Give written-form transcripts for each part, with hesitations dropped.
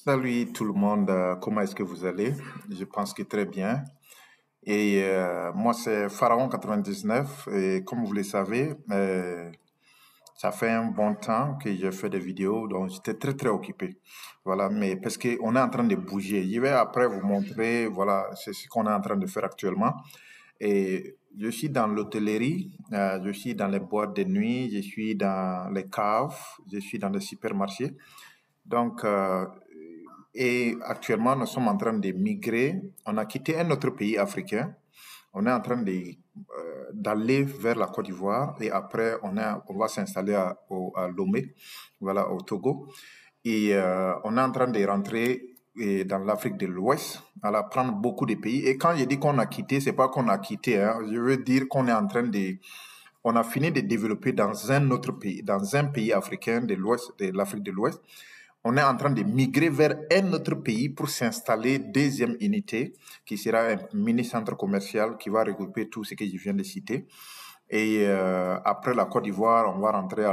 Salut tout le monde, comment est-ce que vous allez? Je pense que très bien. Et moi, c'est Pharaon 99 et comme vous le savez, ça fait un bon temps que je fais des vidéos, donc j'étais très occupé. Voilà, mais parce qu'on est en train de bouger. Je vais après vous montrer, voilà, c'est ce qu'on est en train de faire actuellement. Et je suis dans l'hôtellerie, je suis dans les boîtes de nuit, je suis dans les caves, je suis dans les supermarchés. Donc, et actuellement, nous sommes en train de migrer. On a quitté un autre pays africain. On est en train d'aller vers la Côte d'Ivoire et après, on va s'installer à Lomé, voilà, au Togo. Et on est en train de rentrer dans l'Afrique de l'Ouest, à prendre beaucoup de pays. Et quand je dis qu'on a quitté, c'est pas qu'on a quitté, hein. Je veux dire qu'on est en train on a fini de développer dans un autre pays, dans un pays africain de l'Ouest, de l'Afrique de l'Ouest. On est en train de migrer vers un autre pays pour s'installer deuxième unité, qui sera un mini-centre commercial qui va regrouper tout ce que je viens de citer. Et après la Côte d'Ivoire, on va rentrer à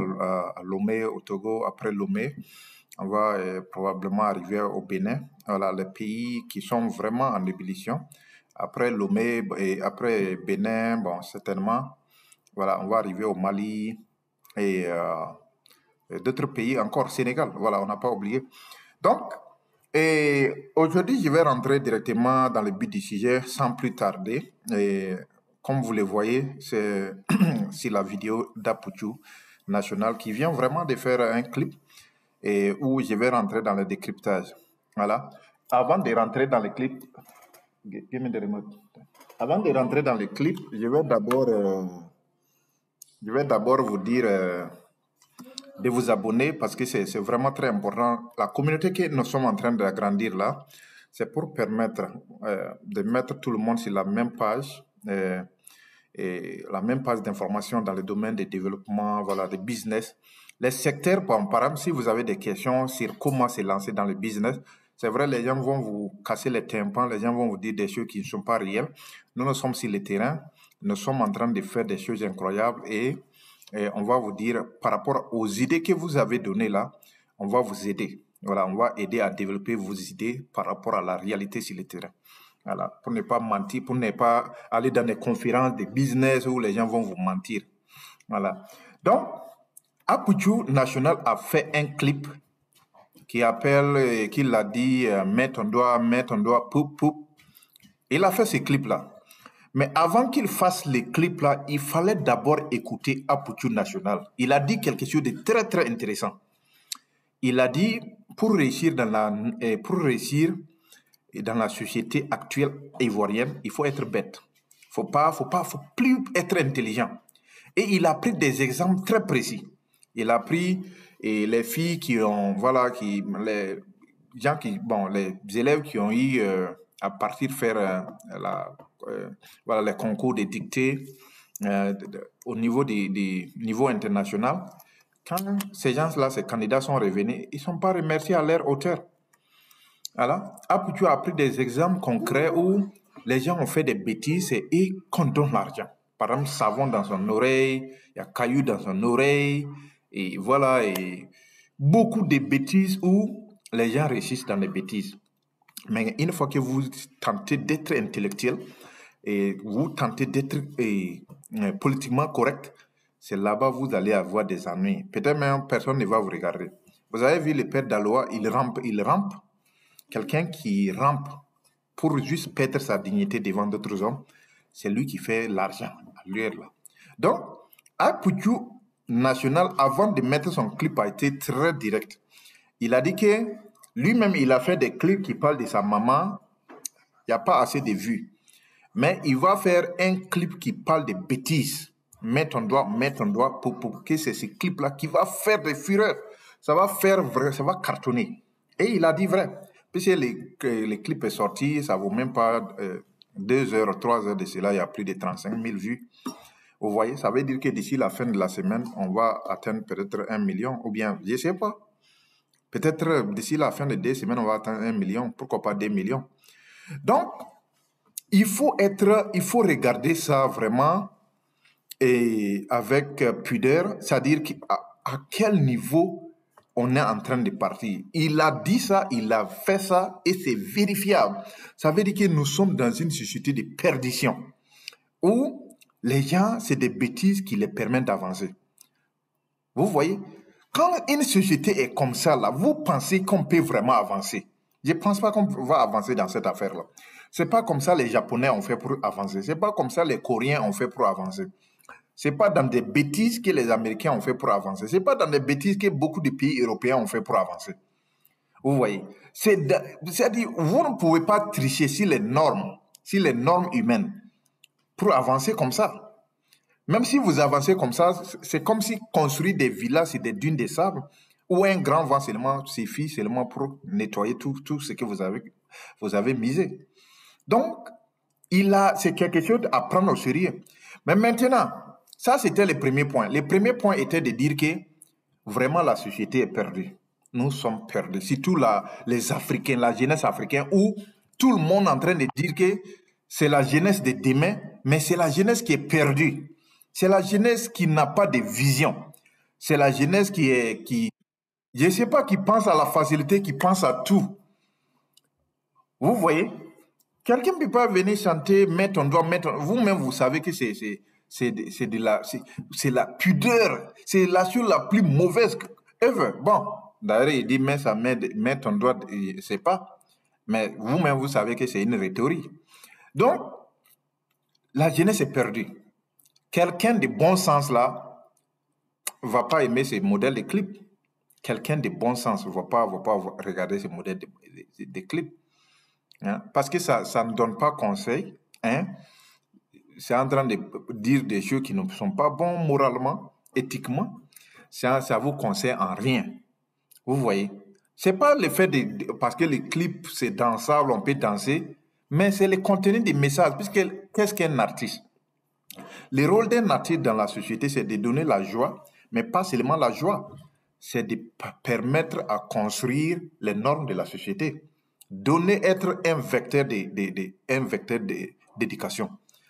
Lomé, au Togo. Après Lomé, on va probablement arriver au Bénin. Voilà, les pays qui sont vraiment en ébullition. Après Lomé et après Bénin, bon, certainement, voilà, on va arriver au Mali et d'autres pays encore, Sénégal, voilà, on n'a pas oublié. Donc, et aujourd'hui, je vais rentrer directement dans le but du sujet sans plus tarder. Et comme vous le voyez, c'est la vidéo d'Apuchu National qui vient vraiment de faire un clip et où je vais rentrer dans le décryptage. Voilà. Avant de rentrer dans le clip, give me the remote. Avant de rentrer dans le clip, je vais d'abord vous dire de vous abonner parce que c'est vraiment très important. La communauté que nous sommes en train d'agrandir là, c'est pour permettre de mettre tout le monde sur la même page et la même page d'information dans le domaine des développements, voilà, des business. Les secteurs, par exemple, si vous avez des questions sur comment se lancer dans le business, c'est vrai, les gens vont vous casser les tympans, les gens vont vous dire des choses qui ne sont pas réelles. Nous sommes sur le terrain, nous sommes en train de faire des choses incroyables et on va vous dire, par rapport aux idées que vous avez données là, on va vous aider. Voilà, on va aider à développer vos idées par rapport à la réalité sur le terrain. Voilà, pour ne pas mentir, pour ne pas aller dans des conférences de business où les gens vont vous mentir. Voilà. Donc, Apuchu National a fait un clip qu'il a dit mets ton doigt, poup, poup. Il a fait ce clip-là. Mais avant qu'il fasse les clips-là, il fallait d'abord écouter Apuchu National. Il a dit quelque chose de très intéressant. Il a dit, pour réussir dans la société actuelle ivoirienne, il faut être bête. Faut plus être intelligent. Et il a pris des exemples très précis. Il a pris les filles qui ont, voilà, les élèves qui ont eu à partir faire voilà, les concours de dictée au niveau des niveaux international. Quand ces gens-là, ces candidats sont revenus, ils ne sont pas remerciés à leur hauteur. Voilà. Apuchu a pris des exemples concrets où les gens ont fait des bêtises et qu'on donne l'argent. Par exemple, savon dans son oreille, il y a caillou dans son oreille, et voilà, et beaucoup de bêtises où les gens réussissent dans les bêtises. Mais une fois que vous tentez d'être intellectuel et vous tentez d'être politiquement correct, c'est là-bas que vous allez avoir des ennuis. Peut-être même personne ne va vous regarder. Vous avez vu le père d'Aloa, il rampe. Quelqu'un qui rampe pour juste perdre sa dignité devant d'autres hommes, c'est lui qui fait l'argent à l'heure là. Donc, Apuchu National, avant de mettre son clip, a été très direct. Il a dit que lui-même, il a fait des clips qui parlent de sa maman. Il n'y a pas assez de vues. Mais il va faire un clip qui parle de bêtises. Mets ton doigt pour que c'est ce clip-là qui va faire des fureurs. Ça va faire vrai, ça va cartonner. Et il a dit vrai. Puisque le clip est sorti, ça ne vaut même pas 2 heures, 3 heures de cela, il y a plus de 35 000 vues. Vous voyez, ça veut dire que d'ici la fin de la semaine, on va atteindre peut-être 1 million, ou bien, je ne sais pas. Peut-être d'ici la fin de 2 semaines, on va atteindre 1 million, pourquoi pas 2 millions. Donc, il faut regarder ça vraiment et avec pudeur, c'est-à-dire à quel niveau on est en train de partir. Il a dit ça, il a fait ça et c'est vérifiable. Ça veut dire que nous sommes dans une société de perdition où les gens, c'est des bêtises qui les permettent d'avancer. Vous voyez, quand une société est comme ça, là, vous pensez qu'on peut vraiment avancer. Je ne pense pas qu'on va avancer dans cette affaire-là. Ce n'est pas comme ça les Japonais ont fait pour avancer. Ce n'est pas comme ça les Coréens ont fait pour avancer. Ce n'est pas dans des bêtises que les Américains ont fait pour avancer. Ce n'est pas dans des bêtises que beaucoup de pays européens ont fait pour avancer. Vous voyez, c'est-à-dire, vous ne pouvez pas tricher sur les normes humaines pour avancer comme ça. Même si vous avancez comme ça, c'est comme si construire des villas sur des dunes de sable ou un grand vent seulement suffit seulement pour nettoyer tout ce que vous avez misé. Donc, c'est quelque chose à prendre au sérieux. Mais maintenant, ça c'était le premier point. Le premier point était de dire que vraiment la société est perdue. Nous sommes perdus. Surtout les Africains, la jeunesse africaine, où tout le monde est en train de dire que c'est la jeunesse de demain, mais c'est la jeunesse qui est perdue. C'est la jeunesse qui n'a pas de vision. C'est la jeunesse qui je ne sais pas, qui pense à la facilité, qui pense à tout. Vous voyez? Quelqu'un ne peut pas venir chanter, mettre ton doigt, vous-même, vous savez que c'est la pudeur. C'est la chose la plus mauvaise ever. Bon, d'ailleurs, il dit, mets ton doigt, je ne sais pas. Mais vous-même, vous savez que c'est une rhétorique. Donc, la jeunesse est perdue. Quelqu'un de bon sens, là, ne va pas aimer ces modèles de clips. Quelqu'un de bon sens ne va pas regarder ces modèles de clips. Hein? Parce que ça ne donne pas conseil. Hein? C'est en train de dire des choses qui ne sont pas bonnes moralement, éthiquement. Ça vous conseille en rien. Vous voyez? Ce n'est pas le fait parce que les clips, c'est dansable, on peut danser, mais c'est le contenu des messages. Puisque qu'est-ce qu'un artiste? Le rôle d'un artiste dans la société, c'est de donner la joie, mais pas seulement la joie. C'est de permettre à construire les normes de la société. Être un vecteur d'éducation.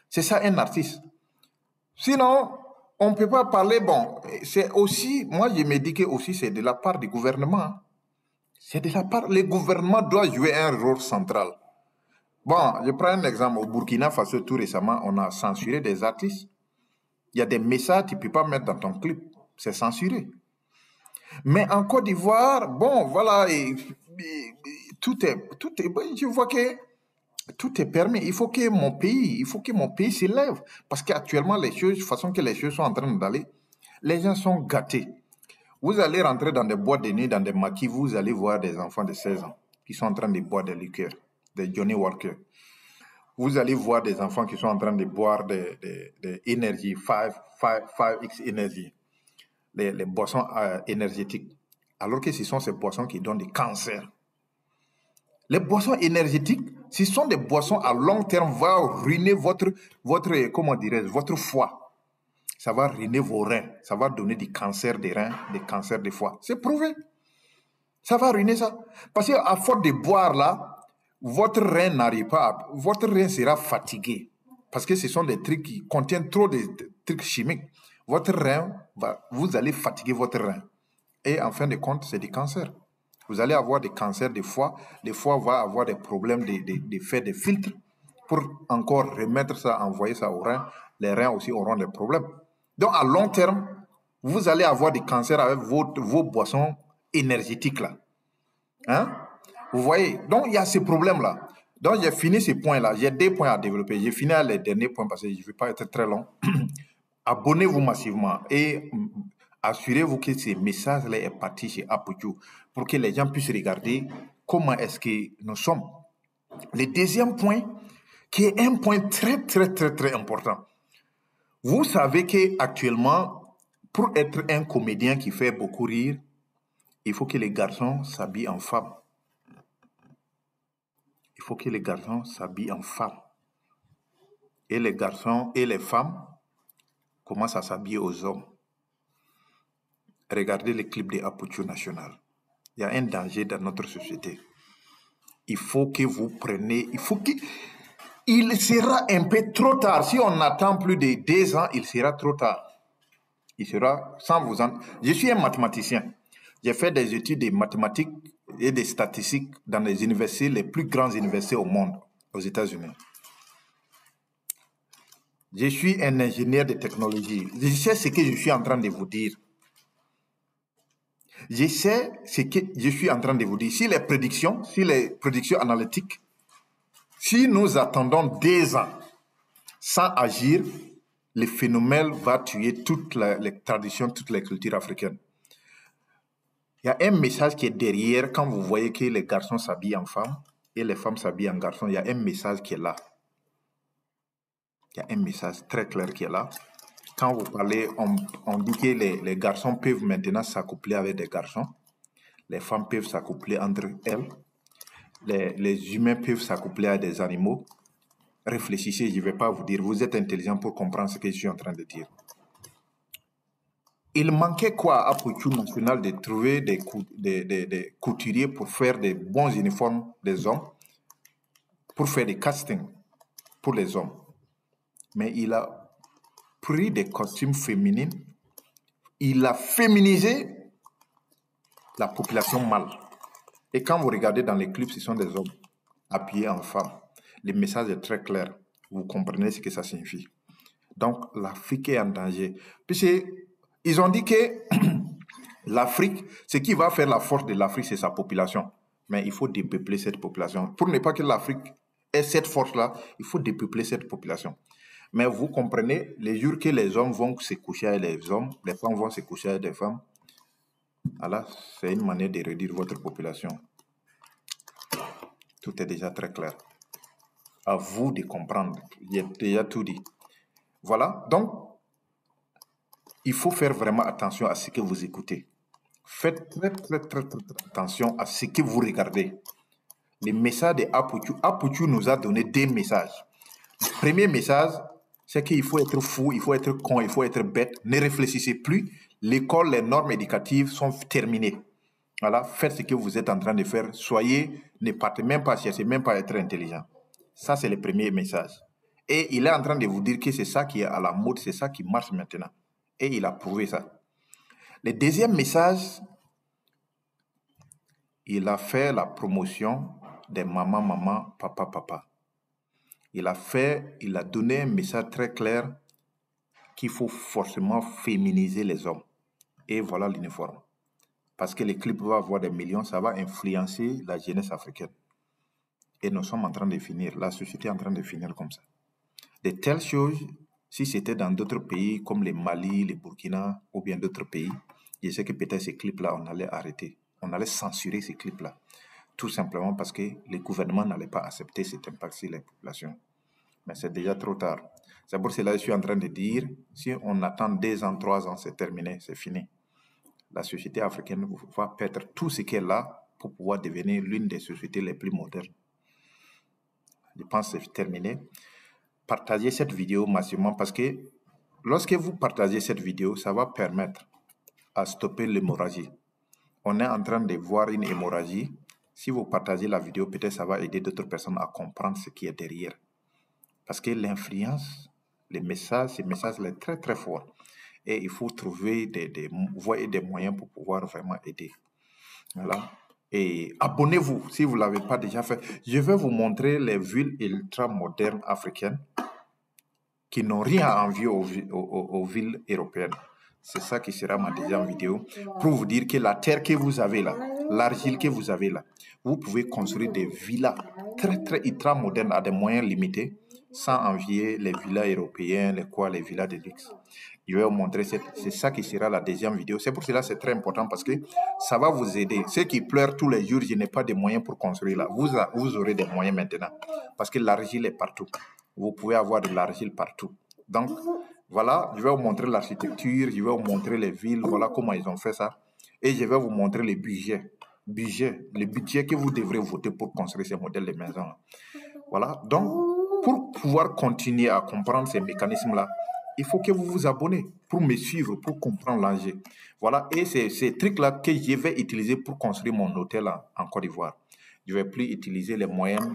C'est ça un artiste. Sinon, on ne peut pas parler, bon, c'est aussi, moi je me dis que aussi c'est de la part du gouvernement. C'est de la part, le gouvernement doit jouer un rôle central. Bon, je prends un exemple, au Burkina Faso tout récemment, on a censuré des artistes. Il y a des messages que tu ne peux pas mettre dans ton clip, c'est censuré. Mais en Côte d'Ivoire, bon, voilà, tout est, je vois que tout est permis. Il faut que mon pays s'élève. Parce qu'actuellement, la façon que les choses sont en train d'aller, les gens sont gâtés. Vous allez rentrer dans des boîtes de nuit, dans des maquis, vous allez voir des enfants de 16 ans qui sont en train de boire des liqueurs, des Johnny Walker. Vous allez voir des enfants qui sont en train de boire des Energy, 5X Energy, les boissons énergétiques. Alors que ce sont ces boissons qui donnent des cancers. Les boissons énergétiques, ce sont des boissons à long terme, va ruiner votre foie. Ça va ruiner vos reins. Ça va donner des cancers des reins, des cancers des foie. C'est prouvé. Ça va ruiner ça. Parce qu'à force de boire là, votre rein n'arrive pas. Votre rein sera fatigué. Parce que ce sont des trucs qui contiennent trop de trucs chimiques. Votre rein, vous allez fatiguer votre rein. Et en fin de compte, c'est des cancers. Vous allez avoir des cancers de foie. Le foie va avoir des problèmes de faire des filtres pour encore remettre ça, envoyer ça aux reins. Les reins aussi auront des problèmes. Donc, à long terme, vous allez avoir des cancers avec vos boissons énergétiques là. Hein? Vous voyez? Donc, il y a ces problèmes-là. Donc, j'ai fini ces points-là. J'ai 2 points à développer. J'ai fini les derniers points parce que je ne vais pas être très long. Abonnez-vous massivement et assurez-vous que ces messages-là est parti chez Apuju pour que les gens puissent regarder comment est-ce que nous sommes. Le deuxième point, qui est un point très, très, très, très important. Vous savez qu'actuellement, pour être un comédien qui fait beaucoup rire, il faut que les garçons s'habillent en femmes. Il faut que les garçons s'habillent en femmes. Et les garçons et les femmes commencent à s'habiller aux hommes. Regardez les clips de Apuju National. Il y a un danger dans notre société. Il faut que vous preniez... Il sera un peu trop tard. Si on attend plus de 2 ans, il sera trop tard. Il sera sans vous en... Je suis un mathématicien. J'ai fait des études de mathématiques et des statistiques dans les universités, les plus grandes universités au monde, aux États-Unis. Je suis un ingénieur de technologie. Je sais ce que je suis en train de vous dire. Je sais ce que je suis en train de vous dire. Si les prédictions analytiques, si nous attendons 2 ans sans agir, le phénomène va tuer toutes les traditions, toutes les cultures africaines. Il y a un message qui est derrière quand vous voyez que les garçons s'habillent en femmes et les femmes s'habillent en garçons. Il y a un message qui est là. Il y a un message très clair qui est là. Quand vous parlez, on dit que les garçons peuvent maintenant s'accoupler avec des garçons. Les femmes peuvent s'accoupler entre elles. Les humains peuvent s'accoupler à des animaux. Réfléchissez, je ne vais pas vous dire. Vous êtes intelligent pour comprendre ce que je suis en train de dire. Il manquait quoi à Poitou National de trouver des couturiers pour faire des bons uniformes des hommes, pour faire des castings pour les hommes. Mais il a pris des costumes féminins, il a féminisé la population mâle. Et quand vous regardez dans les clips, ce sont des hommes habillés en femmes. Le message est très clair. Vous comprenez ce que ça signifie. Donc, l'Afrique est en danger. Puisqu'ils ont dit que l'Afrique, ce qui va faire la force de l'Afrique, c'est sa population. Mais il faut dépeupler cette population. Pour ne pas que l'Afrique ait cette force-là, il faut dépeupler cette population. Mais vous comprenez, les jours que les hommes vont se coucher avec les hommes, les femmes vont se coucher avec des femmes, alors c'est une manière de réduire votre population. Tout est déjà très clair. À vous de comprendre. J'ai déjà tout dit. Voilà. Donc, il faut faire vraiment attention à ce que vous écoutez. Faites très attention à ce que vous regardez. Les messages de Aputu nous a donné 2 messages. Le premier message, c'est qu'il faut être fou, il faut être con, il faut être bête. Ne réfléchissez plus. L'école, les normes éducatives sont terminées. Voilà, faites ce que vous êtes en train de faire. Ne partez même pas chercher, même pas être intelligent. Ça, c'est le premier message. Et il est en train de vous dire que c'est ça qui est à la mode, c'est ça qui marche maintenant. Et il a prouvé ça. Le deuxième message, il a fait la promotion des maman, papa. Il a donné un message très clair qu'il faut forcément féminiser les hommes. Et voilà l'uniforme. Parce que les clips vont avoir des millions, ça va influencer la jeunesse africaine. Et nous sommes en train de finir, la société est en train de finir comme ça. De telles choses, si c'était dans d'autres pays comme le Mali, le Burkina ou bien d'autres pays, je sais que peut-être ces clips-là, on allait arrêter. On allait censurer ces clips-là. Tout simplement parce que le gouvernement n'allait pas accepter cet impact sur les populations. Mais c'est déjà trop tard. C'est pour cela que je suis en train de dire, si on attend 2 ans, 3 ans, c'est terminé, c'est fini. La société africaine va perdre tout ce qu'elle a pour pouvoir devenir l'une des sociétés les plus modernes. Je pense que c'est terminé. Partagez cette vidéo massivement parce que lorsque vous partagez cette vidéo, ça va permettre à stopper l'hémorragie. On est en train de voir une hémorragie. Si vous partagez la vidéo, peut-être ça va aider d'autres personnes à comprendre ce qui est derrière. Parce que l'influence, ces messages sont très très forts. Et il faut trouver des voies et des moyens pour pouvoir vraiment aider. Voilà. Et abonnez-vous si vous ne l'avez pas déjà fait. Je vais vous montrer les villes ultra modernes africaines qui n'ont rien à envier aux villes européennes. C'est ça qui sera ma deuxième vidéo pour vous dire que la terre que vous avez là, l'argile que vous avez là, vous pouvez construire des villas très ultra modernes à des moyens limités sans envier les villas européennes, les villas de luxe. Je vais vous montrer, c'est ça qui sera la deuxième vidéo. C'est pour cela que c'est très important parce que ça va vous aider. Ceux qui pleurent tous les jours, je n'ai pas de moyens pour construire là. Vous aurez des moyens maintenant parce que l'argile est partout. Vous pouvez avoir de l'argile partout. Donc, voilà, je vais vous montrer l'architecture, je vais vous montrer les villes, voilà comment ils ont fait ça. Et je vais vous montrer les budgets. Le budget que vous devrez voter pour construire ces modèles de maisons. Voilà, donc, pour pouvoir continuer à comprendre ces mécanismes-là, il faut que vous vous abonnez pour me suivre, pour comprendre l'enjeu. Voilà, et c'est ces trucs-là que je vais utiliser pour construire mon hôtel en Côte d'Ivoire. Je ne vais plus utiliser les moyens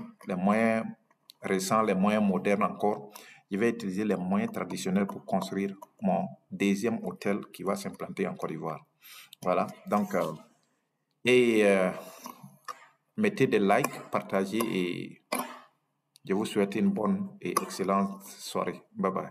récents, les moyens modernes encore. Je vais utiliser les moyens traditionnels pour construire mon deuxième hôtel qui va s'implanter en Côte d'Ivoire. Voilà, donc Et mettez des likes, partagez et je vous souhaite une bonne et excellente soirée. Bye bye.